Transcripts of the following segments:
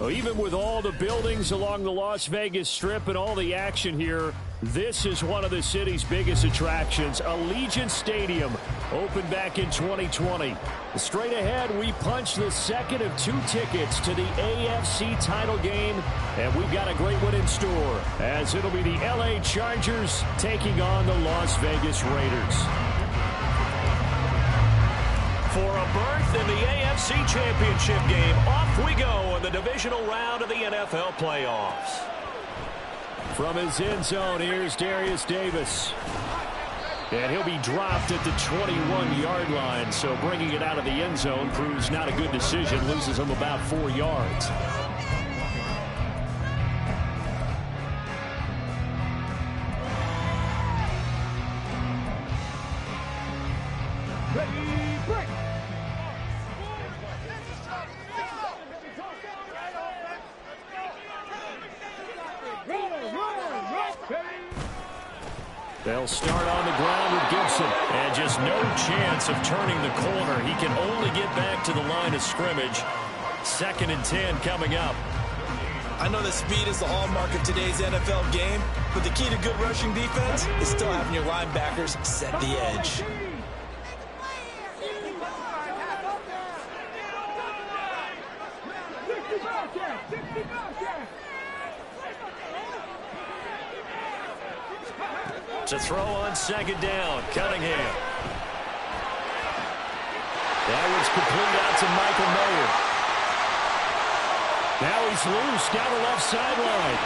Well, even with all the buildings along the Las Vegas Strip and all the action here, this is one of the city's biggest attractions. Allegiant Stadium opened back in 2020. Straight ahead, we punch the second of 2 tickets to the AFC title game, and we've got a great one in store, as it'll be the LA Chargers taking on the Las Vegas Raiders. For a berth in the AFC Championship game, off we go in the divisional round of the NFL playoffs. From his end zone, here's Darius Davis. And he'll be dropped at the 21-yard line, so bringing it out of the end zone proves not a good decision, loses him about 4 yards. They'll start on the ground with Gibson, and just no chance of turning the corner. He can only get back to the line of scrimmage. 2nd and 10 coming up. I know that speed is the hallmark of today's NFL game, but the key to good rushing defense is still having your linebackers set the edge. To throw on 2nd down, Cunningham. That was complete out to Michael Mayer. Now he's loose down the left sideline.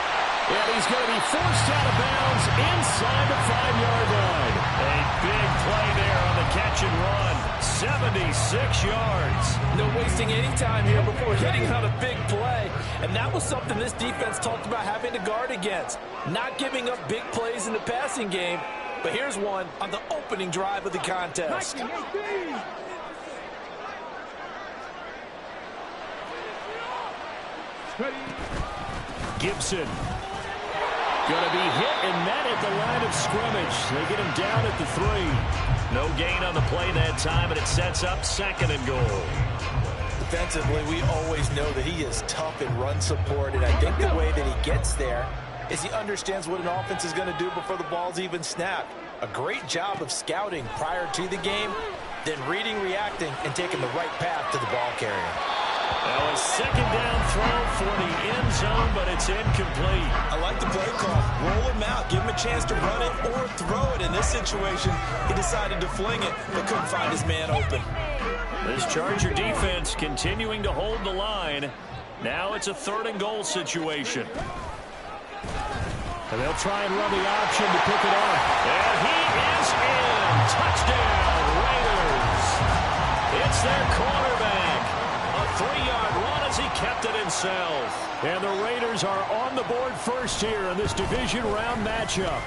And he's going to be forced out of bounds inside the 5-yard line. A big play there on the catch and run. 76 yards. No wasting any time here before hitting on a big play. And that was something this defense talked about having to guard against. Not giving up big plays in the passing game. But here's one on the opening drive of the contest. Gibson. Going to be hit and met at the line of scrimmage. They get him down at the 3. No gain on the play that time, and it sets up 2nd and goal. Defensively, we always know that he is tough in run support, and I think the way that he gets there is he understands what an offense is going to do before the ball's even snapped. A great job of scouting prior to the game, then reading, reacting, and taking the right path to the ball carrier. Now a 2nd down throw for the end zone, but it's incomplete. I like the play call. Roll him out, give him a chance to run it or throw it. In this situation, he decided to fling it, but couldn't find his man open. This Charger defense continuing to hold the line. Now it's a 3rd and goal situation. And they'll try and run the option to pick it up. And he is in. Touchdown, Raiders. It's their quarterback. A 3-yard run as he kept it himself. And the Raiders are on the board first here in this division round matchup.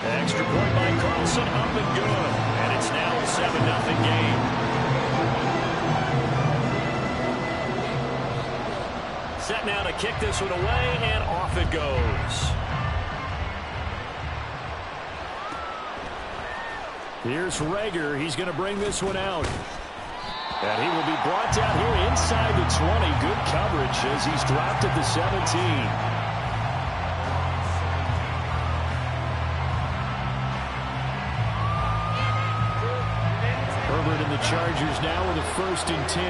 An extra point by Carlson, up and good. And it's now a 7-0 game. Set now to kick this one away, and off it goes. Here's Rager. He's going to bring this one out. And he will be brought down here inside the 20. Good coverage as he's dropped at the 17. Herbert and the Chargers now with a 1st and 10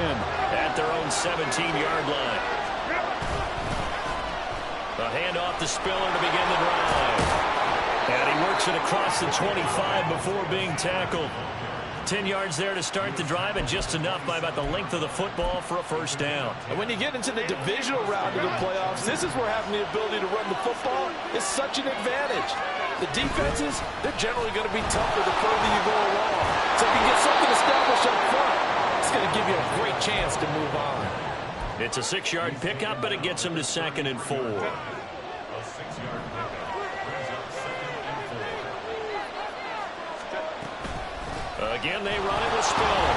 at their own 17-yard line. A handoff to Spiller to begin the drive. And he works it across the 25 before being tackled. 10 yards there to start the drive, and just enough by about the length of the football for a 1st down. And when you get into the divisional round of the playoffs, this is where having the ability to run the football is such an advantage. The defenses, they're generally going to be tougher the further you go along. So if you get something established up front, it's going to give you a great chance to move on. It's a 6-yard pickup, but it gets him to 2nd and 4. Again, they run it with Spiller.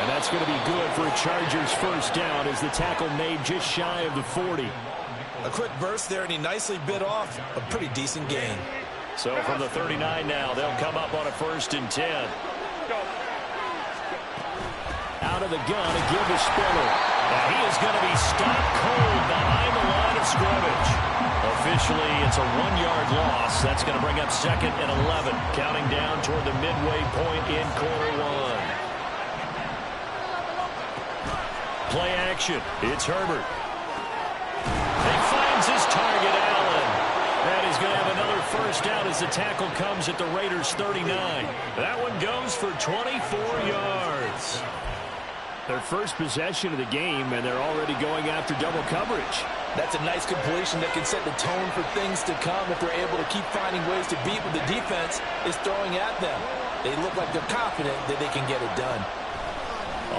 And that's going to be good for a Chargers 1st down as the tackle made just shy of the 40. A quick burst there, and he nicely bit off a pretty decent gain. So from the 39 now, they'll come up on a 1st and 10. Out out of the gun to give to Spiller. Now he is going to be stopped cold behind the line of scrimmage. Officially, it's a 1-yard loss. That's going to bring up 2nd and 11, counting down toward the midway point in quarter 1. Play action. It's Herbert. He finds his target, Allen. And he's going to have another first down as the tackle comes at the Raiders' 39. That one goes for 24 yards. Their first possession of the game, and they're already going after double coverage. That's a nice completion that can set the tone for things to come if they're able to keep finding ways to beat what the defense is throwing at them. They look like they're confident that they can get it done.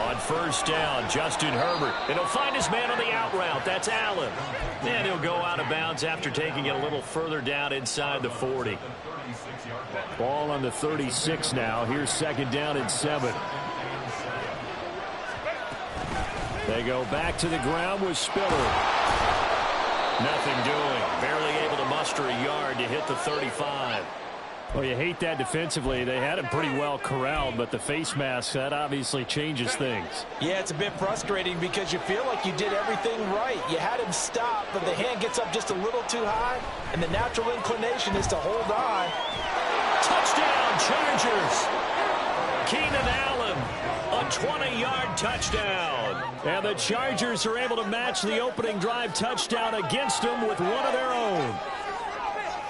On first down, Justin Herbert. And he'll find his man on the out route. That's Allen. And he'll go out of bounds after taking it a little further down inside the 40. Ball on the 36 now. Here's 2nd down and 7. They go back to the ground with Spiller. Nothing doing. Barely able to muster a yard to hit the 35. Well, you hate that defensively. They had him pretty well corralled, but the face mask, that obviously changes things. Yeah, it's a bit frustrating because you feel like you did everything right. You had him stop, but the hand gets up just a little too high, and the natural inclination is to hold on. Touchdown, Chargers! Keenan Allen, a 20-yard touchdown. And the Chargers are able to match the opening drive touchdown against them with one of their own.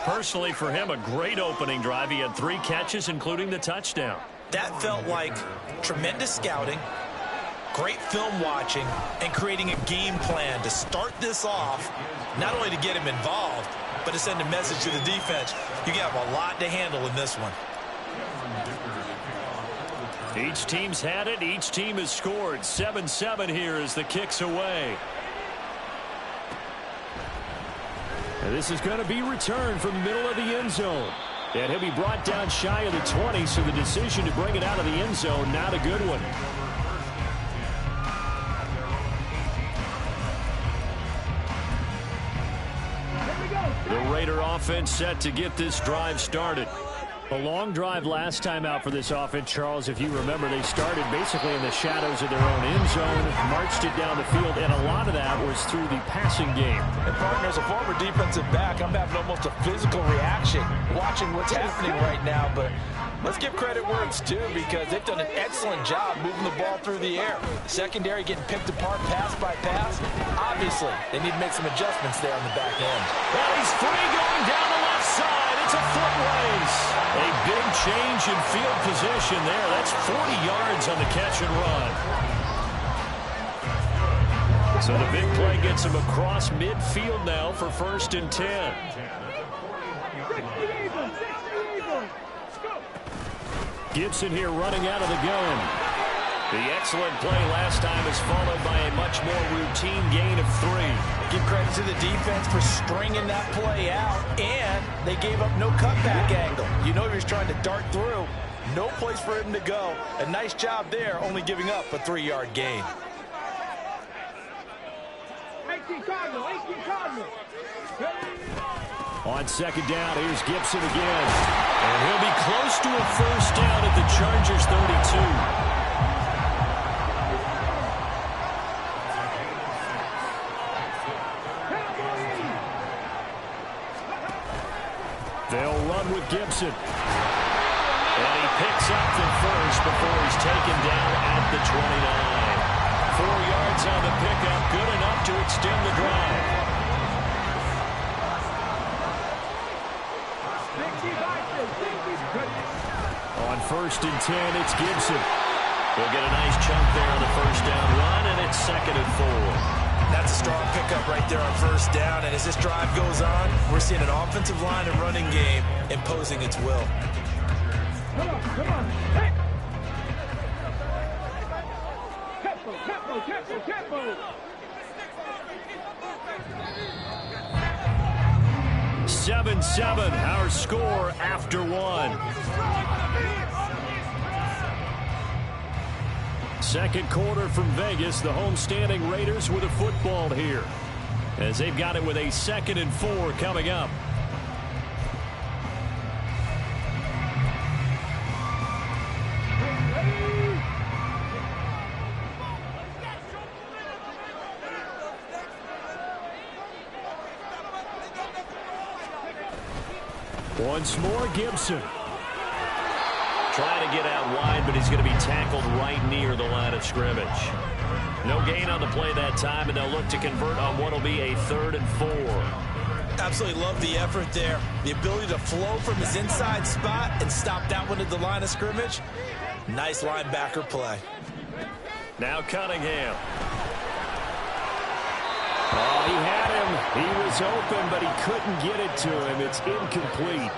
Personally, for him, a great opening drive. He had 3 catches, including the touchdown. That felt like tremendous scouting, great film watching, and creating a game plan to start this off, not only to get him involved, but to send a message to the defense. You have a lot to handle in this one. Each team's had it. Each team has scored. 7-7 here as the kick's away. And this is going to be returned from the middle of the end zone. And he'll be brought down shy of the 20, so the decision to bring it out of the end zone, not a good one. The Raider offense set to get this drive started. A long drive last time out for this offense, Charles. If you remember, they started basically in the shadows of their own end zone, marched it down the field, and a lot of that was through the passing game. And partner, as a former defensive back, I'm having almost a physical reaction watching what's happening right now. But let's give credit where it's due, because they've done an excellent job moving the ball through the air. Secondary getting picked apart pass by pass. Obviously, they need to make some adjustments there on the back end. Well, he's free going down the left side. It's a foot race. A big change in field position there. That's 40 yards on the catch and run. So the big play gets him across midfield now for 1st and 10. Gibson here running out of the gun. The excellent play last time is followed by a much more routine gain of 3. Give credit to the defense for stringing that play out, and they gave up no cutback angle. You know he was trying to dart through. No place for him to go. A nice job there, only giving up a 3-yard gain. 18 Cardinal. On 2nd down, here's Gibson again. And he'll be close to a first down at the Chargers' 32. They'll run with Gibson. And he picks up the first before he's taken down at the 29. 4 yards on the pickup, good enough to extend the drive. On 1st and 10, it's Gibson. They'll get a nice chunk there on the first down run, and it's 2nd and 4. That's a strong pickup right there on first down, and as this drive goes on, we're seeing an offensive line and running game imposing its will. Come on. Hey! Tempo. 7-7, our score after 1. Second quarter from Vegas, the homestanding Raiders with a football here, as they've got it with a 2nd and 4 coming up. Once more, Gibson. Trying to get out wide, but he's going to be tackled right near the line of scrimmage. No gain on the play that time, and they'll look to convert on what will be a 3rd and 4. Absolutely love the effort there. The ability to flow from his inside spot and stop that one at the line of scrimmage. Nice linebacker play. Now Cunningham. Oh, he had him. He was open, but he couldn't get it to him. It's incomplete.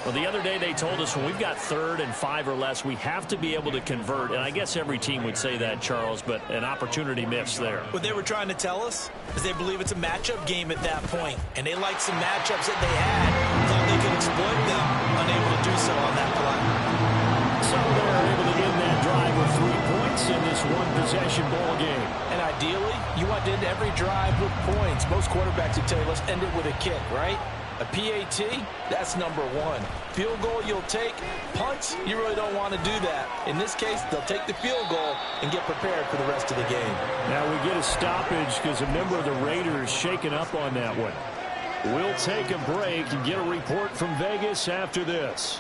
Well, the other day they told us when we've got 3rd and 5 or less, we have to be able to convert. And I guess every team would say that, Charles, but an opportunity missed there. What they were trying to tell us is they believe it's a matchup game at that point. And they liked some matchups that they had. Thought they could exploit them. Unable to do so on that play. So they're able to end that drive with 3 points in this one-possession ball game. And ideally, you want to end every drive with points. Most quarterbacks would tell you, let's end it with a kick, right? A PAT, that's number 1. Field goal you'll take. Punts, you really don't want to do that. In this case, they'll take the field goal and get prepared for the rest of the game. Now we get a stoppage because a member of the Raiders shaken up on that one. We'll take a break and get a report from Vegas after this.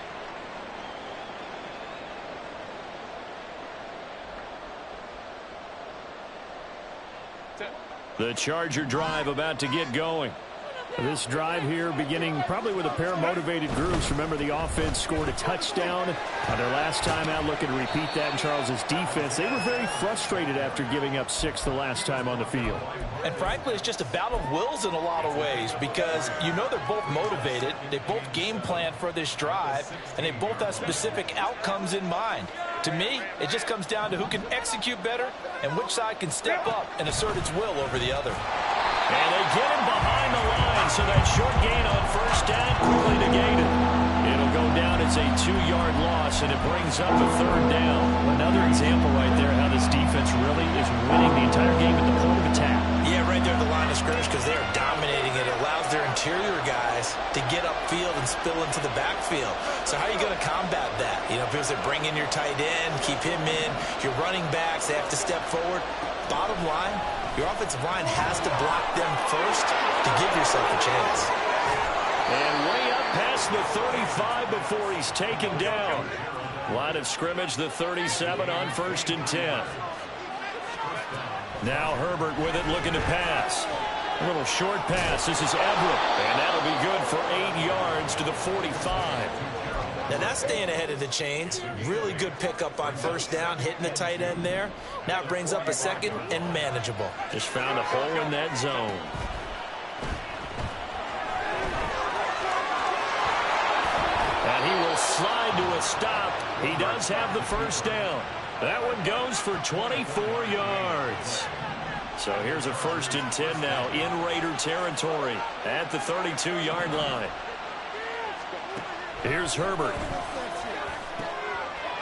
The Charger drive about to get going. This drive here beginning probably with a pair of motivated groups. Remember, the offense scored a touchdown on their last time out, looking to repeat that in Charles's defense. They were very frustrated after giving up 6 the last time on the field. And frankly, it's just a battle of wills in a lot of ways because you know they're both motivated. They both game plan for this drive, and they both have specific outcomes in mind. To me, it just comes down to who can execute better and which side can step up and assert its will over the other. And they get him behind the line, so that short gain on 1st down quickly negated. It'll go down as a 2-yard loss, and it brings up a 3rd down. Another example right there how this defense really is winning the entire game at the point of attack. Yeah, right there at the line of scrimmage because they are dominating it. It allows their interior guys to get upfield and spill into the backfield. So how are you going to combat that? You know, because they bring in your tight end, keep him in. Your running backs, they have to step forward. Bottom line, your offensive line has to block them first to give yourself a chance. And way up past the 35 before he's taken down. Line of scrimmage, the 37 on 1st and 10. Now Herbert with it, looking to pass. A little short pass. This is Everett, and that'll be good for 8 yards to the 45. Now that's staying ahead of the chains. Really good pickup on 1st down, hitting the tight end there. Now it brings up a 2nd and manageable. Just found a hole in that zone. And he will slide to a stop. He does have the 1st down. That one goes for 24 yards. So here's a 1st and 10 now in Raider territory at the 32-yard line. Here's Herbert.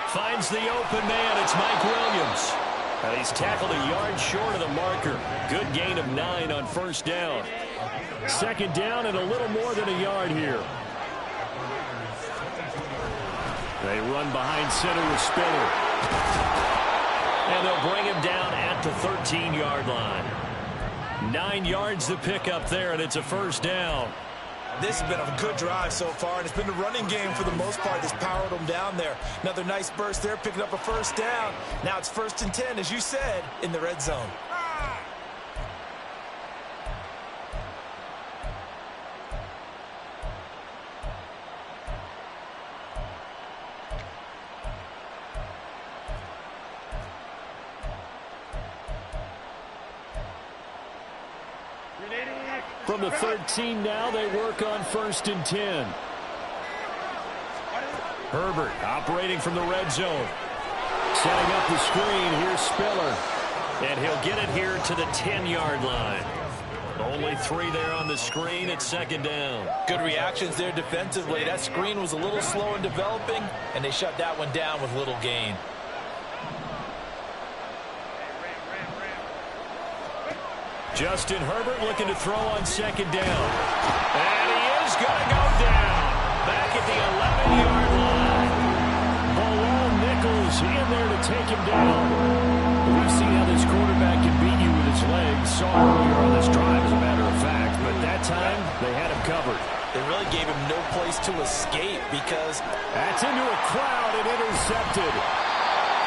Finds the open man. It's Mike Williams. And he's tackled a yard short of the marker. Good gain of 9 on 1st down. 2nd down and a little more than a yard here. They run behind center with Spiller. And they'll bring him down at the 13-yard line. 9 yards to pick up there, and it's a 1st down. This has been a good drive so far, and it's been the running game for the most part that's powered them down there. Another nice burst there, picking up a 1st down. Now it's 1st and 10, as you said, in the red zone. From the 13 now, they work on 1st and 10. Herbert operating from the red zone. Setting up the screen. Here's Spiller. And he'll get it here to the 10-yard line. Only 3 there on the screen at 2nd down. Good reactions there defensively. That screen was a little slow in developing, and they shut that one down with little gain. Justin Herbert looking to throw on 2nd down. And he is going to go down. Back at the 11-yard line. Below Nichols in there to take him down. We've seen how this quarterback can beat you with his legs. Saw earlier on this drive, as a matter of fact. But that time, they had him covered. They really gave him no place to escape because... That's into a crowd and intercepted.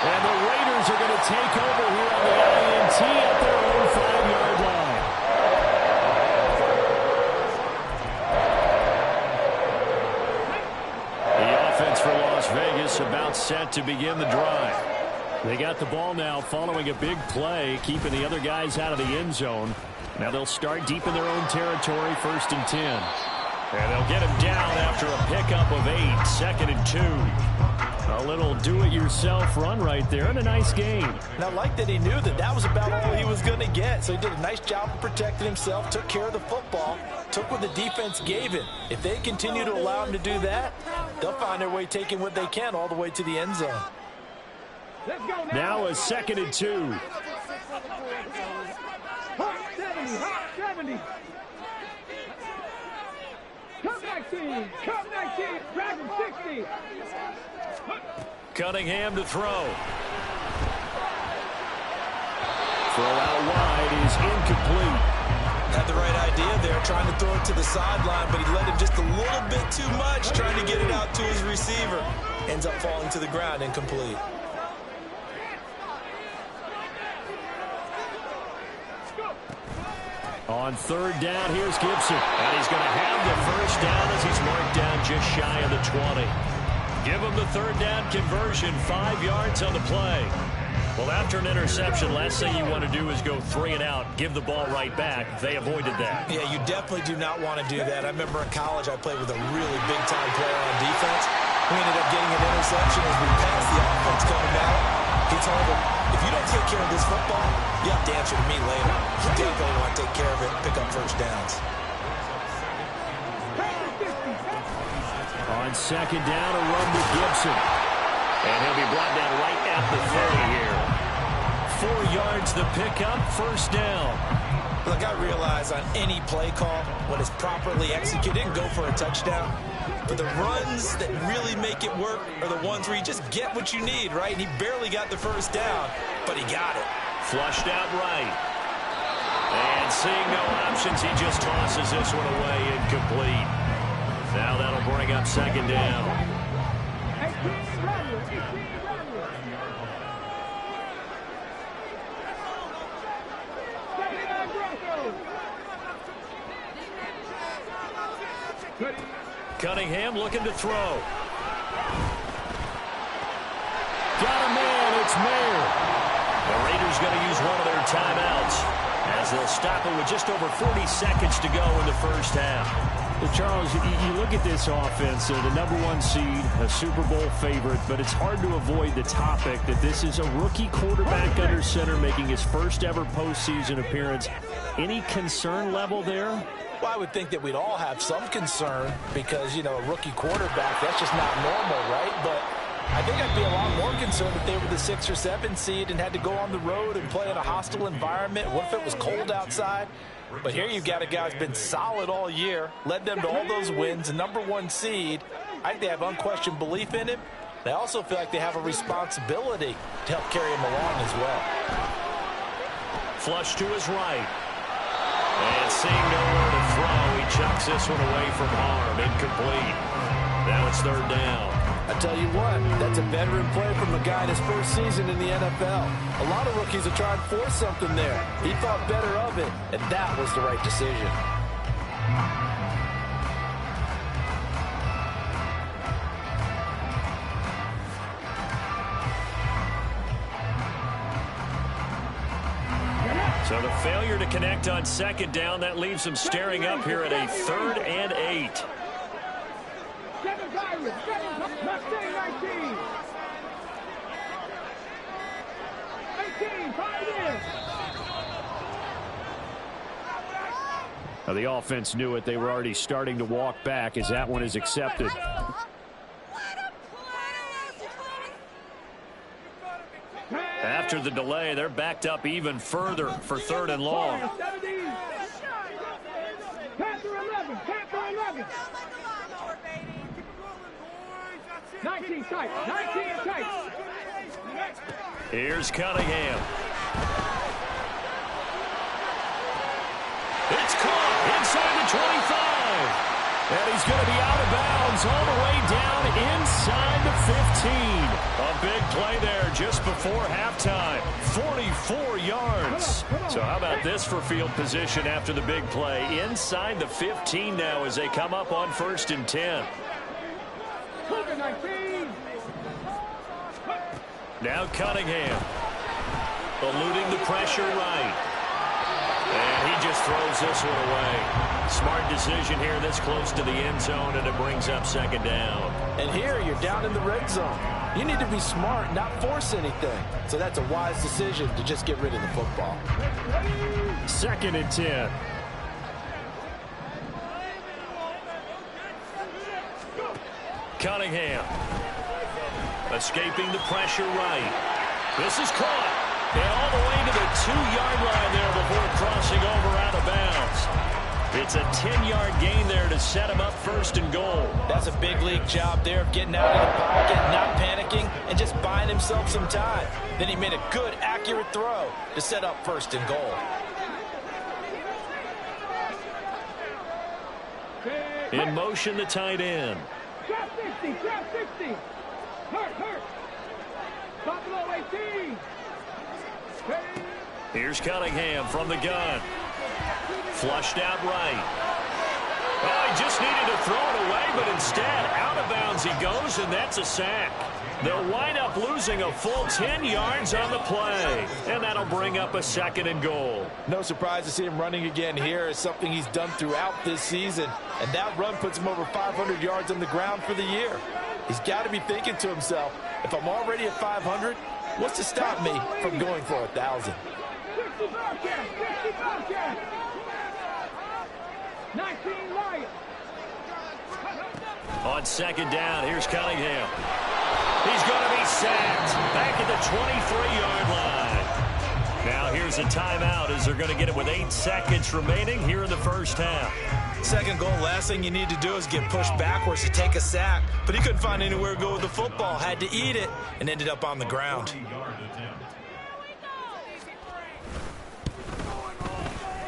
And the Raiders are going to take over here on the INT at their own 5-yard line. The offense for Las Vegas about set to begin the drive. They got the ball now following a big play, keeping the other guys out of the end zone. Now they'll start deep in their own territory, 1st and 10. And they'll get him down after a pickup of 8, 2nd and 2. A little do-it-yourself run right there and a nice game. And I like that he knew that that was about all he was going to get. So he did a nice job of protecting himself, took care of the football, took what the defense gave him. If they continue to allow him to do that, they'll find their way taking what they can all the way to the end zone. Now a 2nd and 2. Hot 70, hot 70. Come 19, come 19, drag him 60. Cunningham to throw. Throw out wide is incomplete. Had the right idea there, trying to throw it to the sideline, but he led him just a little bit too much, trying to get it out to his receiver. Ends up falling to the ground, incomplete. On 3rd down, here's Gibson. And he's going to have the 1st down as he's marked down just shy of the 20. Give him the 3rd down conversion, 5 yards on the play. Well, after an interception, last thing you want to do is go 3 and out, give the ball right back. They avoided that. Yeah, you definitely do not want to do that. I remember in college I played with a really big-time player on defense. We ended up getting an interception as we passed the offense coming out. He told him, if you don't take care of this football, you have to answer to me later. You definitely want to take care of it and pick up 1st downs. On 2nd down, a run with Gibson. And he'll be brought down right at the 30 here. 4 yards the pickup, 1st down. Look, I realize on any play call, when it's properly executed, it can go for a touchdown. But the runs that really make it work are the ones where you just get what you need, right? And he barely got the 1st down, but he got it. Flushed out right. And seeing no options, he just tosses this one away, incomplete. Now that'll bring up 2nd down. 18 runner, 18 runner. 79 Broncos. Cunningham looking to throw. Got a man, it's Mayer. The Raiders going to use one of their timeouts as they'll stop it with just over 40 seconds to go in the 1st half. Well, Charles, you look at this offense, the #1 seed, a Super Bowl favorite, but it's hard to avoid the topic that this is a rookie quarterback under center making his 1st ever postseason appearance. Any concern level there? Well, I would think that we'd all have some concern because, you know, a rookie quarterback, that's just not normal, right? But I think I'd be a lot more concerned if they were the 6 or 7 seed and had to go on the road and play in a hostile environment. What if it was cold outside? But here you've got a guy who's been solid all year, led them to all those wins, a #1 seed. I think they have unquestioned belief in him. They also feel like they have a responsibility to help carry him along as well. Flush to his right. And seeing nowhere to throw, he chucks this one away from harm. Incomplete. Now it's 3rd down. I tell you what, that's a veteran play from a guy in his 1st season in the NFL. A lot of rookies are trying to force something there. He thought better of it, and that was the right decision. So the failure to connect on 2nd down, that leaves him staring up here at a 3rd and 8. Mustang 19. 18, 5 in. Now the offense knew it. They were already starting to walk back as that one is accepted. After the delay, they're backed up even further for 3rd and long. Panther 11, Panther 11. 19 tight, 19 tight. Here's Cunningham. It's caught inside the 25. And he's going to be out of bounds all the way down inside the 15. A big play there just before halftime. 44 yards. So how about this for field position after the big play? Inside the 15 now as they come up on 1st and 10. Now Cunningham. Eluding the pressure right. And he just throws this one away. Smart decision here this close to the end zone, and it brings up 2nd down. And here you're down in the red zone. You need to be smart, not force anything. So that's a wise decision to just get rid of the football. 2nd and 10. Cunningham. Escaping the pressure right. This is caught. And all the way to the 2-yard line there before crossing over out of bounds. It's a 10-yard gain there to set him up 1st and goal. That's a big league job there of getting out of the pocket, not panicking, and just buying himself some time. Then he made a good, accurate throw to set up 1st and goal. In motion, the tight end. Trap 60, trap 60. Hurt. Top below 18. Here's Cunningham from the gun. Flushed out right. Oh, he just needed to throw it away, but instead, out of bounds he goes, and that's a sack. They'll wind up losing a full 10 yards on the play, and that'll bring up a 2nd and goal. No surprise to see him running again here. It's something he's done throughout this season, and that run puts him over 500 yards on the ground for the year. He's got to be thinking to himself, if I'm already at 500, what's to stop me from going for 1,000? 60 Bobcats. 19 Lions. On 2nd down, here's Cunningham. He's going to be sacked back at the 23-yard line. Now here's a timeout as they're going to get it with 8 seconds remaining here in the 1st half. 2nd goal, last thing you need to do is get pushed backwards to take a sack. But he couldn't find anywhere to go with the football, had to eat it, and ended up on the ground.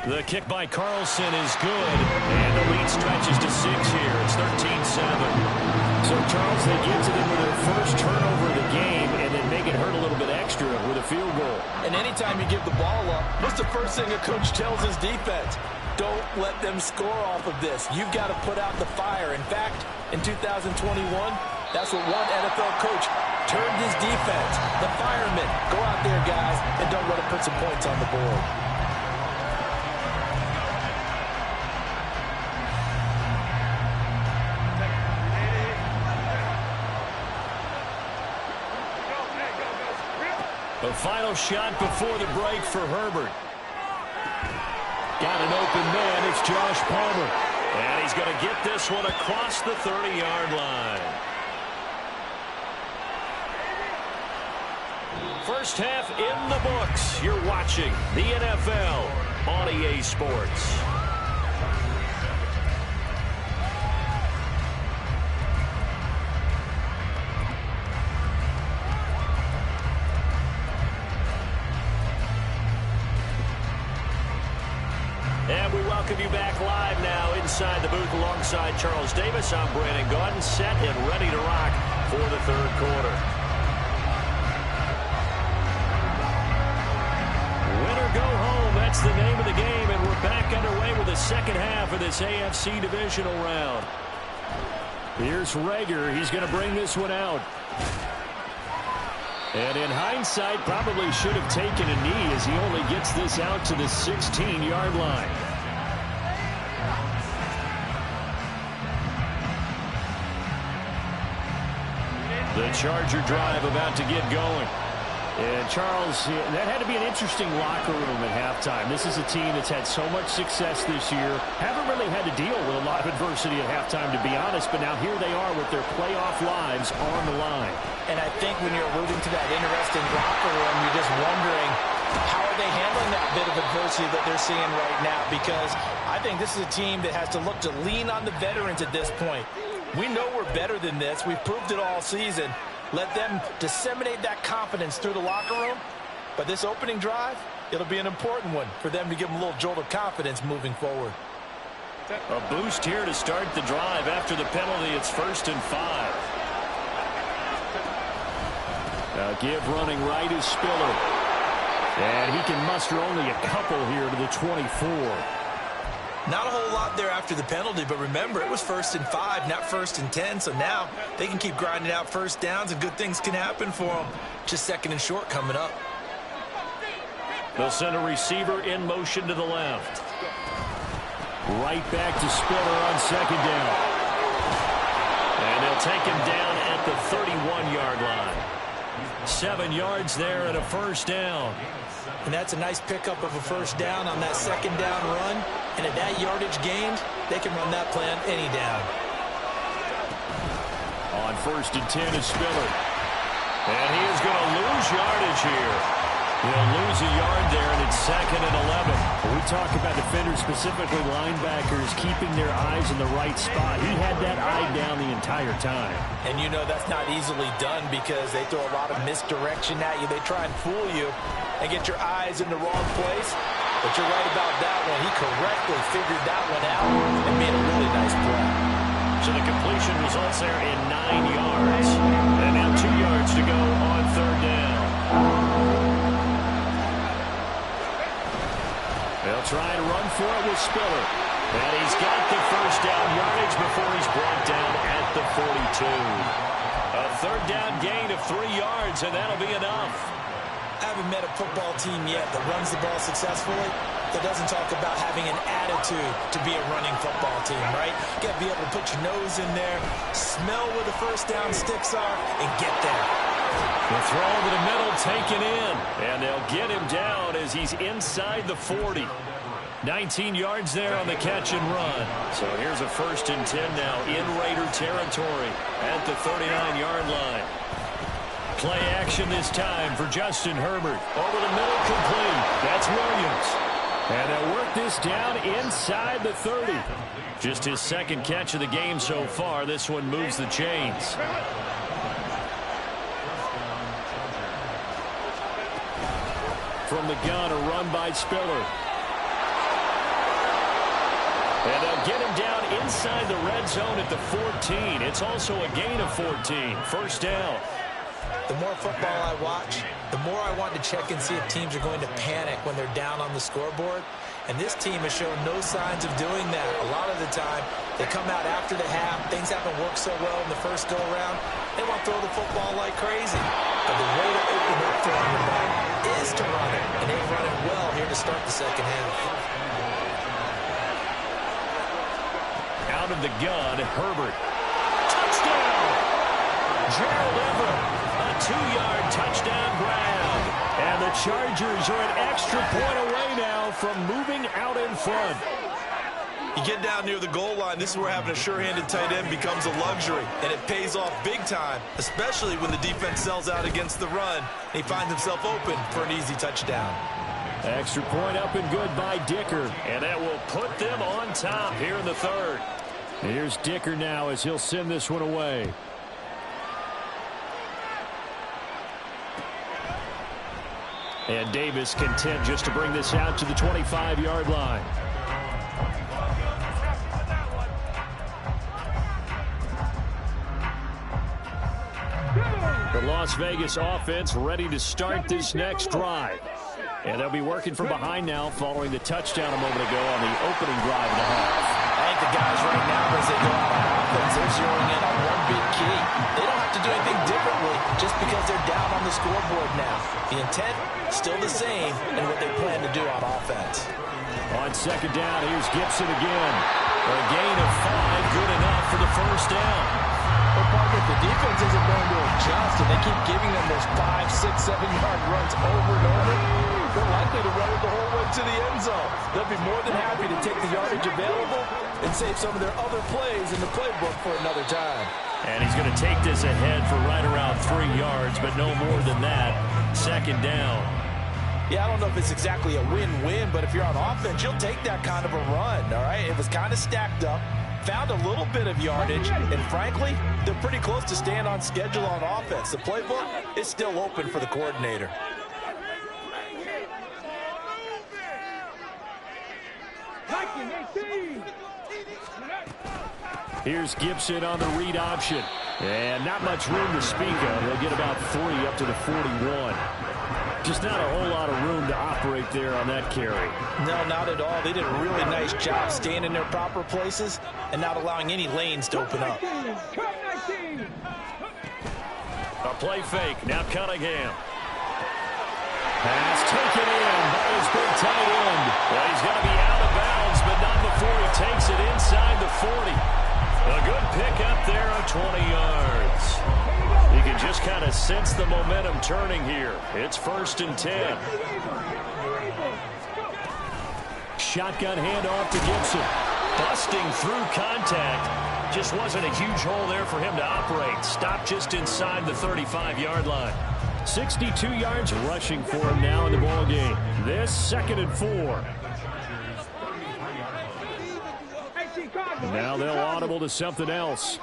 The kick by Carlson is good, and the lead stretches to 6 here. It's 13-7. So, Charles, they get to them with their first turnover of the game and then make it hurt a little bit extra with a field goal. And anytime you give the ball up, what's the first thing a coach tells his defense? Don't let them score off of this. You've got to put out the fire. In fact, in 2021, that's what one NFL coach turned his defense. The firemen. Go out there, guys, and don't let them put some points on the board. The final shot before the break for Herbert. Got an open man. It's Josh Palmer. And he's going to get this one across the 30-yard line. First half in the books. You're watching the NFL on EA Sports. And we welcome you back live now inside the booth alongside Charles Davis. I'm Brandon Gaudin, set and ready to rock for the 3rd quarter. Win or go home, that's the name of the game, and we're back underway with the 2nd half of this AFC Divisional round. Here's Rager. He's going to bring this one out. And in hindsight, probably should have taken a knee as he only gets this out to the 16-yard line. The Charger drive about to get going. And Charles, that had to be an interesting locker room at halftime. This is a team that's had so much success this year. Haven't really had to deal with a lot of adversity at halftime, to be honest. But now here they are with their playoff lives on the line. And I think when you're alluding to that interesting locker room, you're just wondering, how are they handling that bit of adversity that they're seeing right now? Because I think this is a team that has to look to lean on the veterans at this point. We know we're better than this. We've proved it all season. Let them disseminate that confidence through the locker room. But this opening drive, it'll be an important one for them to give them a little jolt of confidence moving forward. A boost here to start the drive. After the penalty, it's 1st and 5. Give running right is Spiller. And he can muster only a couple here to the 24. Not a whole lot there after the penalty, but remember, it was 1st and 5, not 1st and 10, so now they can keep grinding out first downs and good things can happen for them. Just 2nd and short coming up. They'll send a receiver in motion to the left. Right back to Spiller on 2nd down. And they'll take him down at the 31-yard line. 7 yards there and a 1st down. And that's a nice pickup of a 1st down on that 2nd down run. And at that yardage gained, they can run that plan any down. On 1st and 10 is Spiller. And he is going to lose yardage here. He'll lose a yard there, and it's 2nd and 11. We talk about defenders, specifically linebackers, keeping their eyes in the right spot. He had that eye down the entire time. And you know that's not easily done because they throw a lot of misdirection at you. They try and fool you and get your eyes in the wrong place. But you're right about that one. He correctly figured that one out and made a really nice play. So the completion results there in 9 yards. And now 2 yards to go on 3rd down. They'll try and run for it with Spiller. And he's got the 1st down yardage before he's brought down at the 42. A 3rd down gain of 3 yards, and that'll be enough. I haven't met a football team yet that runs the ball successfully that doesn't talk about having an attitude to be a running football team, right? You got to be able to put your nose in there, smell where the 1st down sticks are, and get there. The throw to the middle taken in, and they'll get him down as he's inside the 40. 19 yards there on the catch and run. So here's a 1st and 10 now in Raider territory at the 39-yard line. Play action this time for Justin Herbert. Over the middle, complete. That's Williams. And they'll work this down inside the 30. Just his 2nd catch of the game so far. This one moves the chains. From the gun, a run by Spiller. And they'll get him down inside the red zone at the 14. It's also a gain of 14. 1st down. The more football I watch, the more I want to check and see if teams are going to panic when they're down on the scoreboard. And this team has shown no signs of doing that. A lot of the time, they come out after the half. Things haven't worked so well in the first go-around. They want to throw the football like crazy. But the way to open up throwing the ball is to run it. And they've run it well here to start the 2nd half. Out of the gun, Herbert. Touchdown! Gerald Everett, a 2-yard touchdown grab. And the Chargers are an extra point away now from moving out in front. You get down near the goal line, this is where having a sure-handed tight end becomes a luxury, and it pays off big time, especially when the defense sells out against the run, and he finds himself open for an easy touchdown. Extra point up and good by Dicker. And that will put them on top here in the 3rd. Here's Dicker now as he'll send this one away. And Davis content just to bring this out to the 25-yard line. The Las Vegas offense ready to start this next drive. And they'll be working from behind now following the touchdown a moment ago on the opening drive of the half. I think the guys right now, as they go out on offense, they're zeroing in on one big key. They don't have to do anything differently just because they're down on the scoreboard now. The intent, still the same, and what they plan to do on offense. On 2nd down, here's Gibson again. A gain of 5, good enough for the 1st down. But Parker, the defense isn't going to adjust, and they keep giving them those 5, 6, 7-yard runs over and over. They're likely to run it the whole way to the end zone. They'll be more than happy to take the yardage available and save some of their other plays in the playbook for another time. And he's going to take this ahead for right around 3 yards, but no more than that. 2nd down. Yeah, I don't know if it's exactly a win-win, but if you're on offense, you'll take that kind of a run, all right? It was kind of stacked up, found a little bit of yardage, and frankly, they're pretty close to staying on schedule on offense. The playbook is still open for the coordinator. Here's Gibson on the read option. And not much room to speak of. They'll get about 3 up to the 41. Just not a whole lot of room to operate there on that carry. No, not at all. They did a really nice job staying in their proper places and not allowing any lanes to open up. A play fake. Now Cunningham. Pass taken in by his big tight end. Well, he's going to be out of bounds, but not before he takes it inside the 40. A good pickup there of 20 yards. You can just kind of sense the momentum turning here. It's 1st and 10. Shotgun handoff to Gibson. Busting through contact. Just wasn't a huge hole there for him to operate. Stopped just inside the 35-yard line. 62 yards rushing for him now in the ball game. This 2nd and 4. Now they'll audible to something else.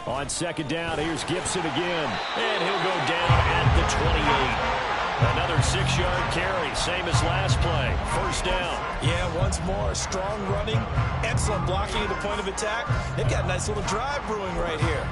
On 2nd down, here's Gibson again. And he'll go down at the 28. Another 6-yard carry, same as last play. 1st down. Yeah, once more, strong running, excellent blocking at the point of attack. They've got a nice little drive brewing right here.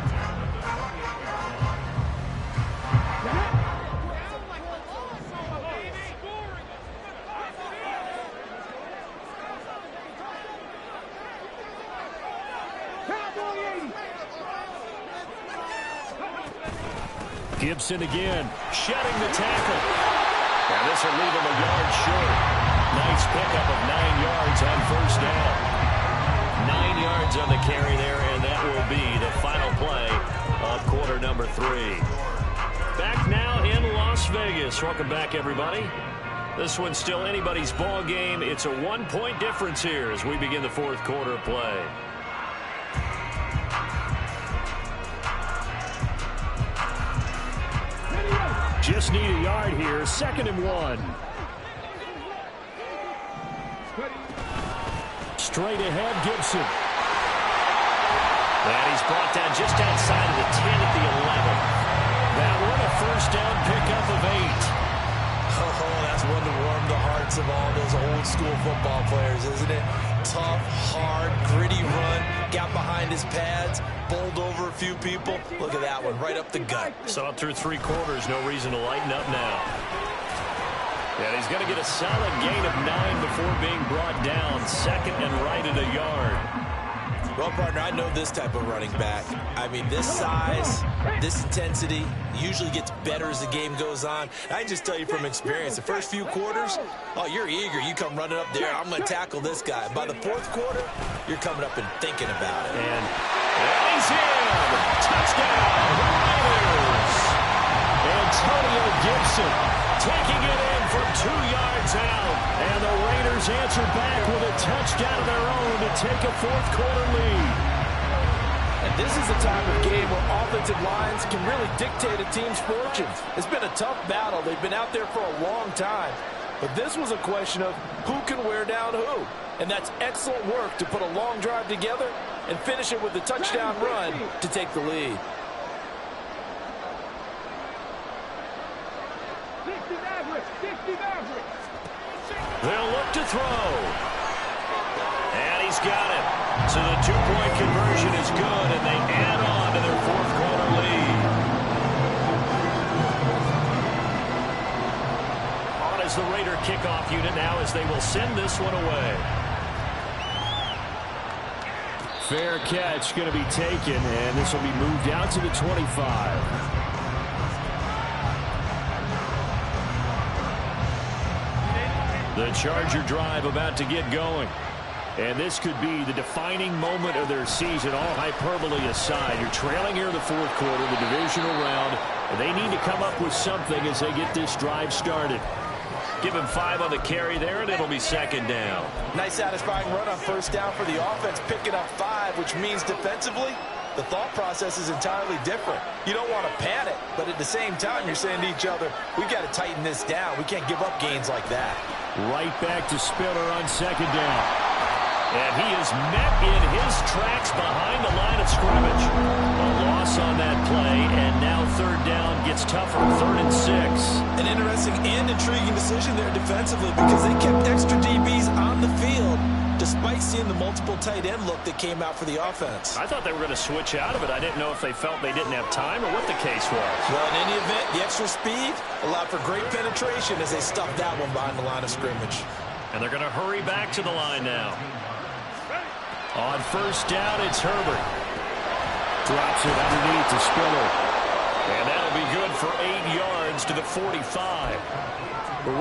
Gibson again, shedding the tackle. And this will leave him a yard short. Nice pickup of 9 yards on 1st down. 9 yards on the carry there, and that will be the final play of quarter number 3. Back now in Las Vegas. Welcome back, everybody. This one's still anybody's ball game. It's a 1-point difference here as we begin the 4th quarter of play. Just need a yard here. 2nd and 1. Straight ahead, Gibson. And he's brought down just outside of the 10 at the 11. That one a 1st down pickup of 8. Oh, that's one to warm the hearts of all those old school football players, isn't it? Tough, hard, gritty run. Got behind his pads, bowled over a few people. Look at that one, right up the gut. Saw it through 3 quarters. No reason to lighten up now. And he's going to get a solid gain of 9 before being brought down. 2nd and right at a yard. Well, partner, I know this type of running back. I mean, this size, this intensity usually gets better as the game goes on. I can just tell you from experience, the first few quarters, oh, you're eager. You come running up there, I'm going to tackle this guy. By the 4th quarter, you're coming up and thinking about it. And he's in. Touchdown, Raiders. Antonio Gibson taking it in from 2 yards out. And the Raiders answer back with a touchdown of their own to take a 4th quarter lead. And this is the type of game where offensive lines can really dictate a team's fortunes. It's been a tough battle. They've been out there for a long time. But this was a question of who can wear down who. And that's excellent work to put a long drive together and finish it with a touchdown run to take the lead. They'll look to throw. And he's got it. So the 2-point conversion is good, and they add on to their 4th quarter lead. On as the Raider kickoff unit now as they will send this one away. Fair catch going to be taken, and this will be moved out to the 25. The Charger drive about to get going. And this could be the defining moment of their season, all hyperbole aside. You're trailing here in the 4th quarter, the divisional round. And they need to come up with something as they get this drive started. Give him 5 on the carry there, and it'll be 2nd down. Nice satisfying run on 1st down for the offense, picking up 5, which means defensively, the thought process is entirely different. You don't want to panic, but at the same time, you're saying to each other, we've got to tighten this down. We can't give up gains like that. Right back to Spiller on 2nd down. And he is met in his tracks behind the line of scrimmage. A loss on that play, and now third down gets tougher, 3rd and 6. An interesting and intriguing decision there defensively because they kept extra DBs on the field despite seeing the multiple tight end look that came out for the offense. I thought they were going to switch out of it. I didn't know if they felt they didn't have time or what the case was. Well, in any event, the extra speed allowed for great penetration as they stuffed that one behind the line of scrimmage. And they're going to hurry back to the line now. On first down, it's Herbert. Drops it underneath to Spiller. And that'll be good for 8 yards to the 45.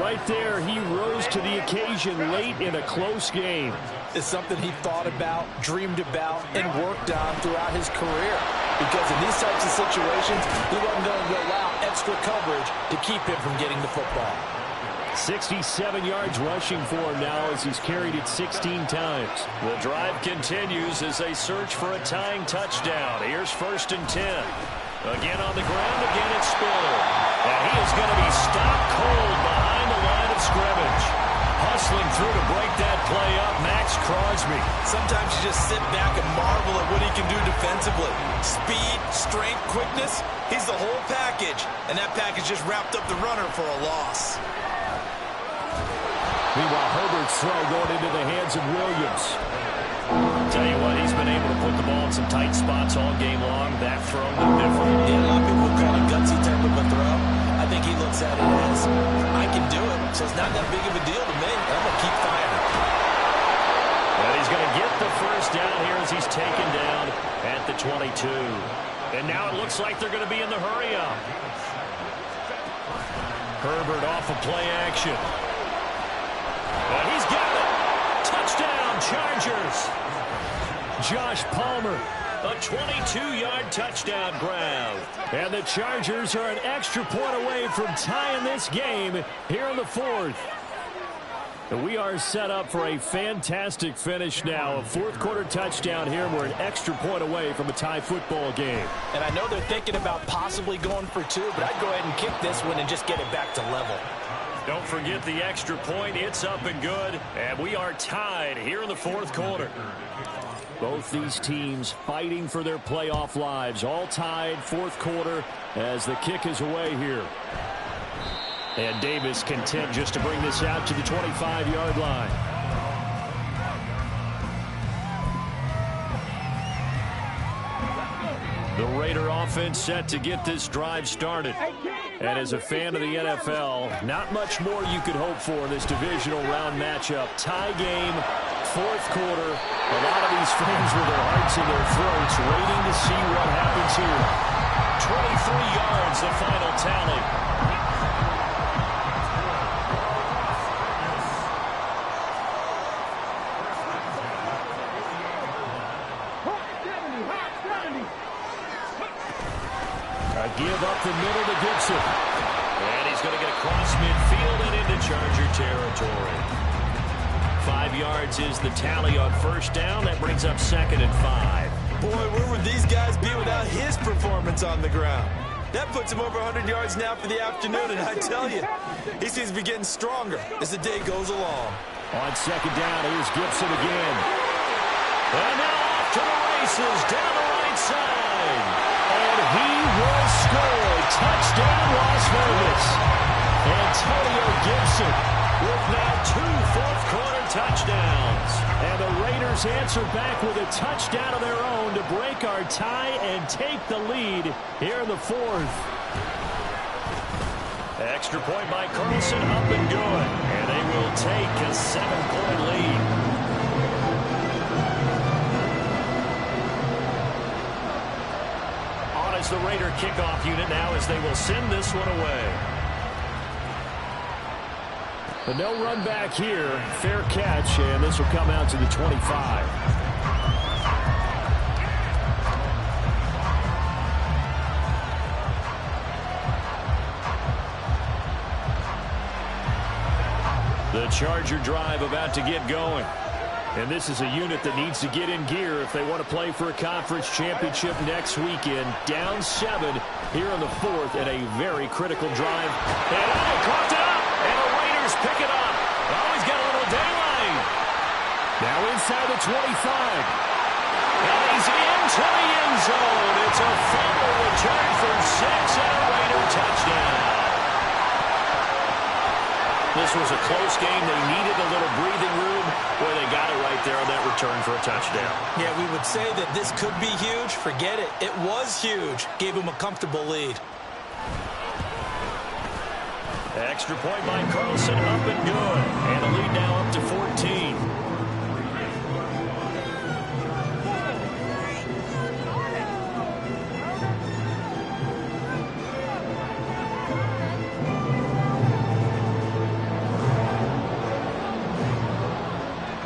Right there, he rose to the occasion late in a close game. It's something he thought about, dreamed about, and worked on throughout his career. Because in these types of situations, he wasn't going to allow extra coverage to keep him from getting the football. 67 yards rushing for him now as he's carried it 16 times. The drive continues as they search for a tying touchdown. Here's 1st and 10. Again on the ground, again it's Spiller. And he is going to be stopped cold behind the line of scrimmage. Hustling through to break that play up, Max Crosby. Sometimes you just sit back and marvel at what he can do defensively. Speed, strength, quickness, he's the whole package. And that package just wrapped up the runner for a loss. Meanwhile, Herbert's throw going into the hands of Williams. Tell you what, he's been able to put the ball in some tight spots all game long. That throw, no different. Yeah, a lot of people call it gutsy type of a throw. I think he looks at it as, I can do it, so it's not that big of a deal to me. I'm going to keep firing. And he's going to get the first down here as he's taken down at the 22. And now it looks like they're going to be in the hurry-up. Herbert off of play action. And he's got it. Touchdown, Chargers. Josh Palmer. A 22-yard touchdown grab. And the Chargers are an extra point away from tying this game here in the 4th. And we are set up for a fantastic finish now. A 4th quarter touchdown here. We're an extra point away from a tie football game. And I know they're thinking about possibly going for 2, but I'd go ahead and kick this one and just get it back to level. Don't forget the extra point. It's up and good. And we are tied here in the 4th quarter. Both these teams fighting for their playoff lives. All tied 4th quarter as the kick is away here. And Davis content just to bring this out to the 25-yard line. The Raider offense set to get this drive started. And as a fan of the NFL, not much more you could hope for in this divisional round matchup. Tie game, 4th quarter. A lot of these fans with their hearts in their throats waiting to see what happens here. 23 yards, the final tally. Give up the middle to Gibson. And he's going to get across midfield and into Charger territory. 5 yards is the tally on first down. That brings up 2nd and 5. Boy, where would these guys be without his performance on the ground? That puts him over 100 yards now for the afternoon, and I tell you, he seems to be getting stronger as the day goes along. On 2nd down, here's Gibson again. And now off to the races down the right side. And he will score. Touchdown, Las Vegas. Antonio Gibson with now 2 fourth-quarter touchdowns. And the Raiders answer back with a touchdown of their own to break our tie and take the lead here in the 4th. Extra point by Carlson, up and good. And they will take a 7-point lead. As the Raider kickoff unit now as they will send this one away. But no run back here. Fair catch, and this will come out to the 25. The Charger drive about to get going. And this is a unit that needs to get in gear if they want to play for a conference championship next weekend. Down 7 here in the 4th at a very critical drive. And he caught it up, and the Raiders pick it up. Oh, he's got a little daylight. Now inside the 25. And he's into the end zone. It's a fumble This was a close game. They needed a little breathing room. Boy, they got it right there on that return for a touchdown. Yeah, we would say that this could be huge. Forget it. It was huge. Gave him a comfortable lead. Extra point by Carlson, up and good. And a lead now up to 14.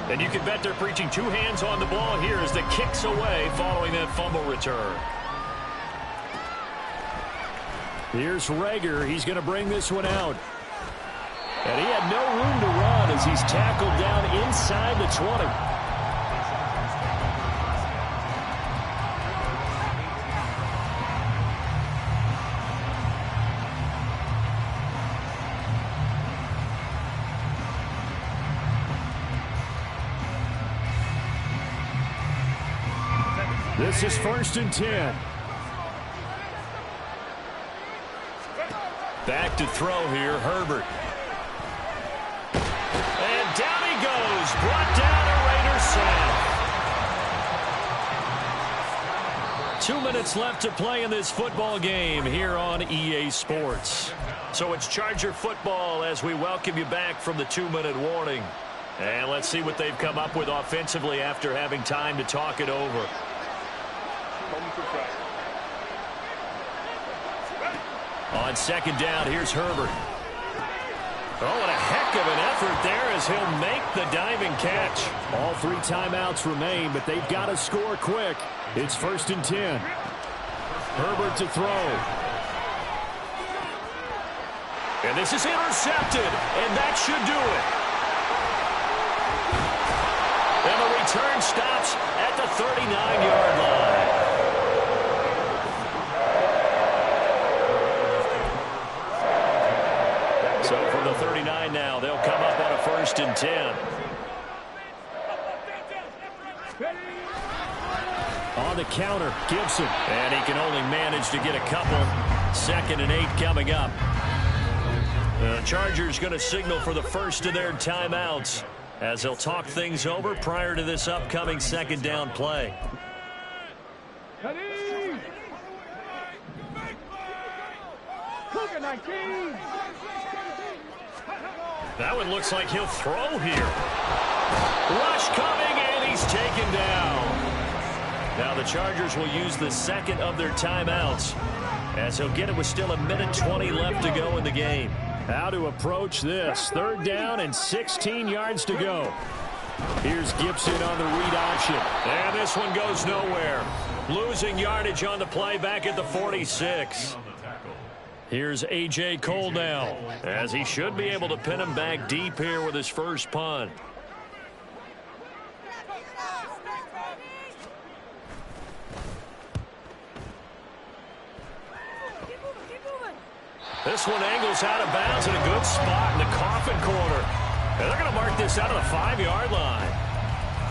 And you can bet they're preaching two hands on the ball here as the kick's away following that fumble return. Here's Rager. He's going to bring this one out. And he had no room to run as he's tackled down inside the 20. This is 1st and 10. Back to throw here, Herbert. And down he goes. Brought down a Raider sack. 2 minutes left to play in this football game here on EA Sports. So it's Charger football as we welcome you back from the 2-minute warning. And let's see what they've come up with offensively after having time to talk it over. On 2nd down, here's Herbert. Oh, and a heck of an effort there as he'll make the diving catch. All 3 timeouts remain, but they've got to score quick. It's 1st and 10. Herbert to throw. And this is intercepted, and that should do it. And the return stops at the 39-yard line. So from the 39 now, they'll come up on a 1st and 10. On the counter, Gibson. And he can only manage to get a couple. 2nd and 8 coming up. The Chargers going to signal for the first of their timeouts as they'll talk things over prior to this upcoming 2nd down play. That one looks like he'll throw here. Rush coming, and he's taken down. Now the Chargers will use the 2nd of their timeouts as he'll get it with still 1:20 left to go in the game. How to approach this. 3rd down and 16 yards to go. Here's Gibson on the read option. And this one goes nowhere. Losing yardage on the play back at the 46. Here's A.J. Cole now, as he should be able to pin him back deep here with his first punt. This one angles out of bounds in a good spot in the coffin corner. And they're going to mark this out of the 5-yard line.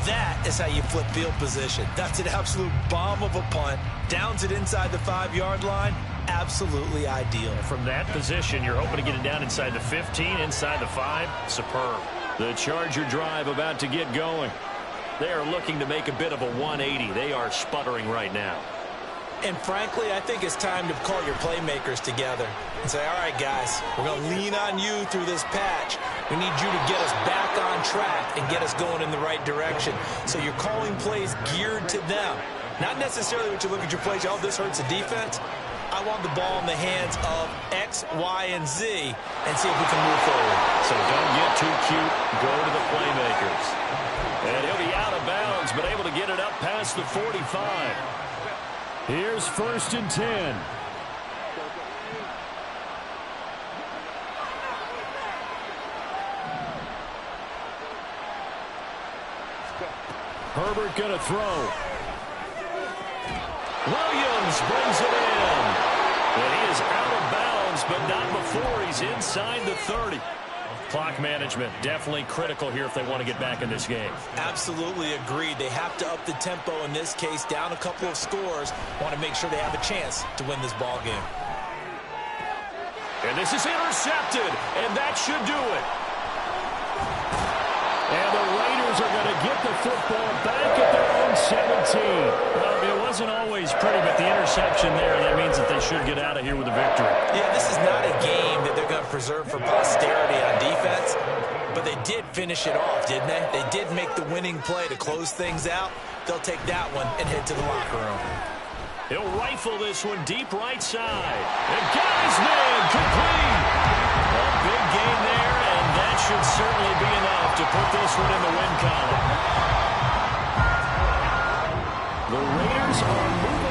That is how you flip field position. That's an absolute bomb of a punt. Downs it inside the 5-yard line. Absolutely ideal. From that position, you're hoping to get it down inside the 15, inside the 5. Superb. The Charger drive about to get going. They are looking to make a bit of a 180. They are sputtering right now. And frankly, I think it's time to call your playmakers together and say, all right, guys, we're going to lean on you through this patch. We need you to get us back on track and get us going in the right direction. So you're calling plays geared to them. Not necessarily what you look at your plays, oh, this hurts the defense. I want the ball in the hands of X, Y, and Z and see if we can move forward. So don't get too cute. Go to the playmakers. And he'll be out of bounds, but able to get it up past the 45. Here's 1st and 10. Herbert going to throw. Williams brings it in. And he is out of bounds, but not before he's inside the 30. Clock management definitely critical here if they want to get back in this game. Absolutely agreed. They have to up the tempo in this case, down a couple of scores. Want to make sure they have a chance to win this ball game. And this is intercepted, and that should do it. Raiders are going to get the football back at their own 17. Well, it wasn't always pretty, but the interception there, that means that they should get out of here with a victory. Yeah, this is not a game that they're going to preserve for posterity on defense, but they did finish it off, didn't they? They did make the winning play to close things out. They'll take that one and head to the locker room. He'll rifle this one deep right side. And got his man complete. A big gain there, and that should certainly be enough to put this one in the win column. The Raiders are moving